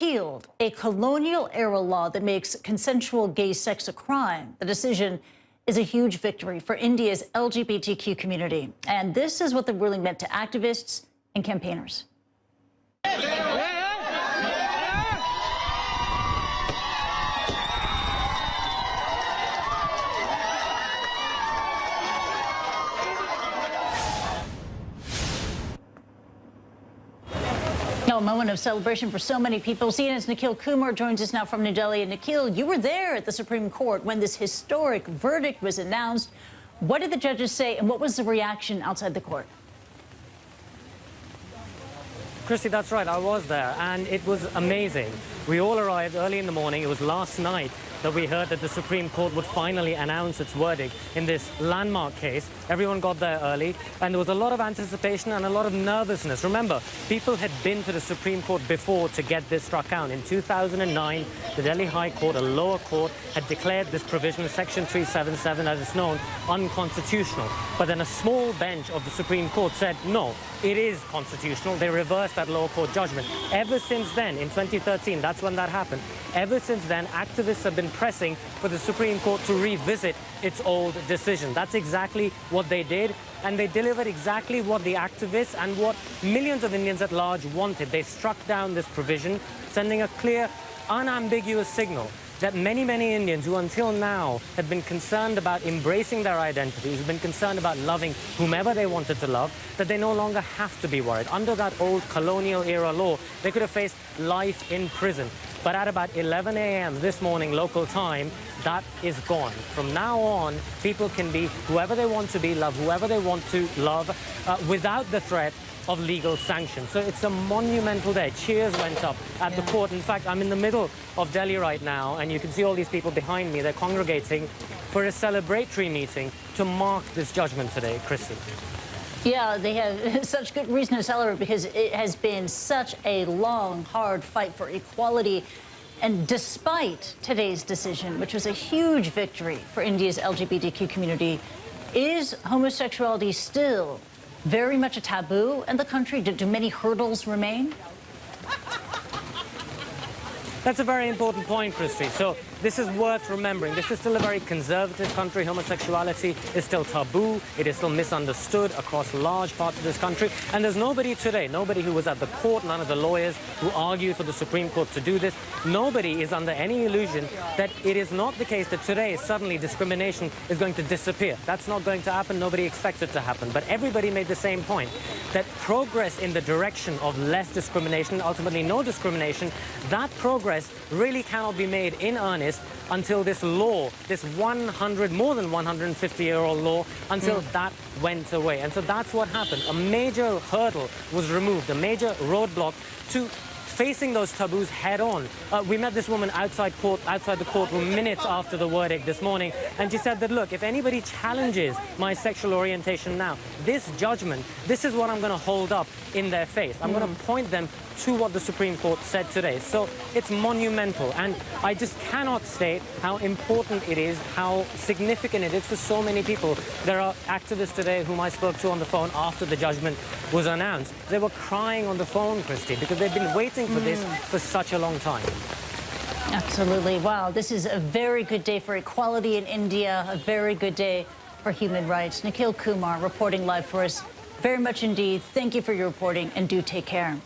repealed a colonial-era law that makes consensual gay sex a crime. The decision is a huge victory for India's LGBTQ community. And this is what the ruling meant to activists and campaigners. A moment of celebration for so many people. CNN's Nikhil Kumar joins us now from New Delhi. And Nikhil, you were there at the Supreme Court when this historic verdict was announced. What did the judges say, and what was the reaction outside the court? Kristie, that's right. I was there, and it was amazing. We all arrived early in the morning. It was last night that we heard that the Supreme Court would finally announce its verdict in this landmark case. Everyone got there early, and there was a lot of anticipation and a lot of nervousness. Remember, people had been to the Supreme Court before to get this struck down. In 2009, the Delhi High Court, a lower court, had declared this provision, Section 377, as it's known, unconstitutional. But then a small bench of the Supreme Court said, no, it is constitutional. They reversed that lower court judgment. Ever since then, in 2013, that's when that happened. Ever since then, activists have been pressing for the Supreme Court to revisit its old decision. That's exactly what they did, and they delivered exactly what the activists and what millions of Indians at large wanted. They struck down this provision, sending a clear, unambiguous signal that many, many Indians who until now had been concerned about embracing their identities, who've been concerned about loving whomever they wanted to love, that they no longer have to be worried. Under that old colonial-era law, they could have faced life in prison. But at about 11 a.m. this morning, local time, that is gone. From now on, people can be whoever they want to be, love whoever they want to love, without the threat of legal sanctions. So it's a monumental day. Cheers went up at the court. In fact, I'm in the middle of Delhi right now, and you can see all these people behind me. They're congregating for a celebratory meeting to mark this judgment today, Kristie. Yeah, they have such good reason to celebrate because it has been such a long, hard fight for equality. And despite today's decision, which was a huge victory for India's LGBTQ community, is homosexuality still very much a taboo in the country? Do many hurdles remain? That's a very important point, Kristie. So this is worth remembering. This is still a very conservative country. Homosexuality is still taboo. It is still misunderstood across large parts of this country. And there's nobody today, nobody who was at the court, none of the lawyers who argued for the Supreme Court to do this. Nobody is under any illusion that it is not the case that today suddenly discrimination is going to disappear. That's not going to happen. Nobody expects it to happen. But everybody made the same point, that progress in the direction of less discrimination, ultimately no discrimination, that progress really cannot be made in earnest until this law, this more than 150-year-old law, until that went away. And so that's what happened. A major hurdle was removed, a major roadblock to facing those taboos head on. We met this woman outside the courtroom minutes after the verdict this morning, and she said that, look, if anybody challenges my sexual orientation now, this judgment, this is what I'm going to hold up in their face. I'm going to point them to what the Supreme Court said today. So it's monumental, and I just cannot state how important it is, how significant it is for so many people. There are activists today whom I spoke to on the phone after the judgment was announced. They were crying on the phone, Kristie, because they've been waiting for this for such a long time. Absolutely. Wow, this is a very good day for equality in India, a very good day for human rights. Nikhil Kumar reporting live for us. Very much indeed. Thank you for your reporting, and do take care.